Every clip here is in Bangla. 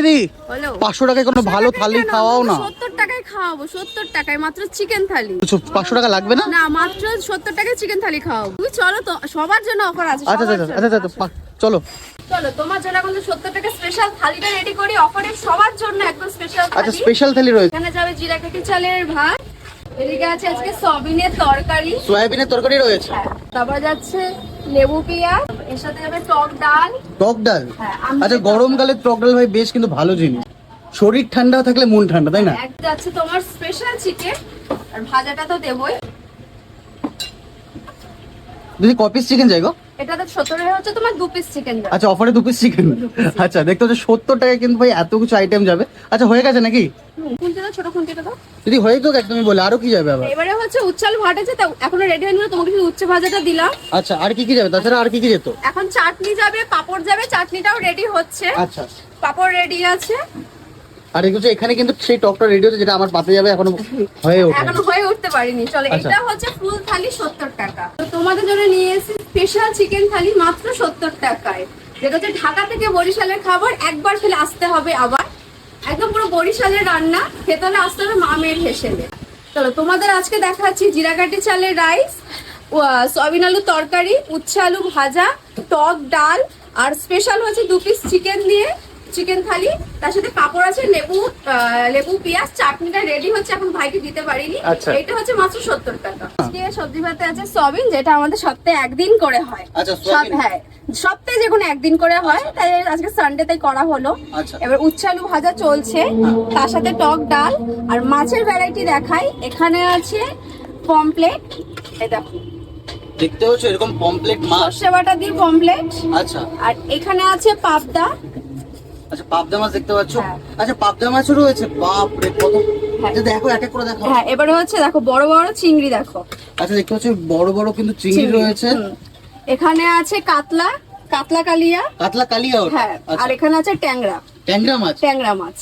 দিদি 500 টাকায় কোনো ভালো থালি খাওয়াও না। 70 টাকায় খাওয়াবো, 70 টাকায় মাত্র চিকেন থালি। 500 টাকা লাগবে না? না, মাত্র 70 টাকায় চিকেন থালি খাওয়াবো। তুমি চলো তো, সবার জন্য অফার আছে। আচ্ছা চলো চলো তোমার জন্য এখন 70 টাকা স্পেশাল থালিটা রেডি করি অফারে, সবার জন্য একদম স্পেশাল থালি। আচ্ছা স্পেশাল থালি রয়েছে। এখানে যাবে জিরা কাঠি চালের ভাত, এদিকে আছে আজকে সয়াবিনের তরকারি, সয়াবিনের তরকারি রয়েছে। তারপর যাচ্ছে লেবু পেঁয়াজ, এর সাথে যাবে টক ডাল। টক ডাল? হ্যাঁ, আচ্ছা গরমকালে টক ডাল ভাই বেশ কিন্তু ভালো জিনিস, শরীর ঠান্ডা থাকলে মন ঠান্ডা, তাই না? এক যাচ্ছে তোমার স্পেশাল চিকেন, আর ভাজাটা তো দেবই। দিদি ক পিস চিকেন যাই গো? এটাতে 70 এ হচ্ছে তোমার 2 পিস চিকেন যাবে। আচ্ছা অফারে 2 পিস চিকেন। আচ্ছা দেখতে হচ্ছে 70 টাকায় কিন্তু ভাই এত কিছু আইটেম যাবে। আচ্ছা হয়ে গেছে নাকি? খুন্তিটা ছোট খুন্তিটা দাও। যদি হয়ে তো একদমই বলে আরো কি যাবে আবার? এবারে হচ্ছে উচ্চাল ভাত আছে, তা এখনো রেডি হয়নি, তোমাকে শুধু উচ্ছে ভাজাটা দিলাম। আচ্ছা আর কি কি যাবে তাছাড়া? আর কি কি যেত? এখন চাটনি যাবে, পাপড় যাবে, চাটনিটাও রেডি হচ্ছে। আচ্ছা পাপড় রেডি আছে। আর এগুলো এখানে কিন্তু সেই টকটা রেডি হচ্ছে, যেটা আমার পাতে যাবে এখনো হয়ে উঠতে পারিনি। চলো আচ্ছা। এটা হচ্ছে ফুল থালি 70 টাকা। তো তোমাদের জন্য নিয়ে এসেছি স্পেশাল চিকেন থালি মাত্র 70 টাকায়, যেটা হচ্ছে ঢাকা থেকে বরিশালের খাবার। একবার খেলে আসতে হবে আবার, একদম পুরো বরিশালের রান্না, খেতে হলে আসতে হবে মা মেয়ের হেসেলে। চলো তোমাদের আজকে দেখাচ্ছি জিরাকাঠি চালের রাইস, সয়াবিন আলু তরকারি, উচ্ছে আলু ভাজা, টক ডাল, আর স্পেশাল হচ্ছে 2 পিস চিকেন দিয়ে চিকেন থালি, তার সাথে পাপড় আছে, লেবু পেঁয়াজ, চাটনিটা রেডি হচ্ছে, এখন ভাইকে দিতে পারিনি। আচ্ছা। এটা হচ্ছে মাত্র 70 টাকা। আজকে সবজি ভাতে আছে সয়াবিন, যেটা আমাদের সপ্তাহে একদিন করে হয়। আচ্ছা সয়াবিন। হ্যাঁ, সপ্তাহে যে কোনো একদিন করে হয়, তাই আজকে সানডে তাই করা হলো। আচ্ছা। এবার উচ্ছে আলু ভাজা চলছে, তার সাথে টক ডাল, আর মাছের ভ্যারাইটি দেখাই। এখানে আছে পমপ্লেট, এই দেখো দেখতে হচ্ছে এরকম পমপ্লেট মাছ, সর্ষে বাটা দিয়ে পমপ্লেট। আচ্ছা। আর এখানে আছে পাবদা। আচ্ছা পাবদা মাছ দেখতে পাচ্ছ? হ্যাঁ। আচ্ছা পাবদা মাছও রয়েছে, বাপ রে কত! হ্যাঁ। আচ্ছা দেখো এক এক করে দেখো। হ্যাঁ, এবারে হচ্ছে দেখো বড় বড় চিংড়ি দেখো। আচ্ছা দেখতে পাচ্ছ বড় বড় কিন্তু চিংড়ি রয়েছে। এখানে আছে কাতলা, কাতলা কালিয়া। কাতলা কালিয়া? হ্যাঁ, আচ্ছা। আর এখানে আছে ট্যাংরা, ট্যাংরা মাছ। ট্যাংরা মাছ।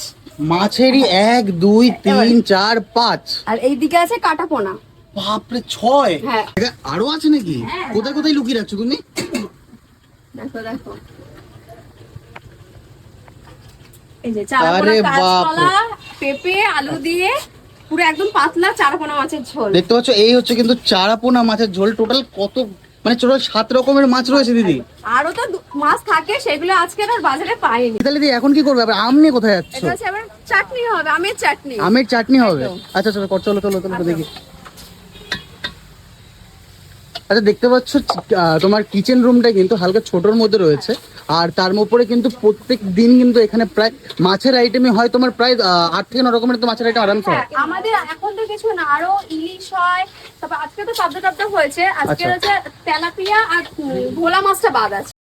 মাছেরই 1 2 3 4 5, আর এইদিকে আছে কাটাপোনা। বাপরে 6। হ্যাঁ। আরো আছে নাকি? হ্যাঁ। কোথায় কোথায় লুকিয়ে রাখছো তুমি? দেখো দেখো, এই যে চারাপোনা, আরে কাঁচকলা, পেঁপে, আলু দিয়ে পুরো একদম পাতলা চারাপোনা মাছের ঝোল। দেখতে পাচ্ছ এই হচ্ছে কিন্তু চারাপোনা মাছের ঝোল। টোটাল কত, মানে টোটাল 7 রকমের মাছ রয়েছে দিদি। আরো তো মাছ থাকে, সেগুলো আজকে আর বাজারে পাইনি। তাহলে দিদি এখন কি করবে? আবার আম নিয়ে কোথায় যাচ্ছ? এটা হচ্ছে এবার চাটনি হবে, আমের চাটনি। আমের চাটনি হবে? একদম। আচ্ছা চলো চলো চলো চলো দেখি। আচ্ছা দেখতে পাচ্ছ তোমার কিচেন রুমটা কিন্তু হালকা ছোটর মধ্যে রয়েছে, আর তার উপরে কিন্তু প্রত্যেক দিন কিন্তু এখানে প্রায় মাছের আইটেমই হয় তোমার, প্রায় 8 থেকে 9 রকমের তো মাছের আইটেম আরামসে হয়। আমাদের এখন তো কিছু না, আরো ইলিশ হয়, তারপর আজকে তো পাবদা টাবদা হয়েছে, আজকে আচ্ছা। হচ্ছে তেলাপিয়া আর ভোলা মাছটা বাদ আছে।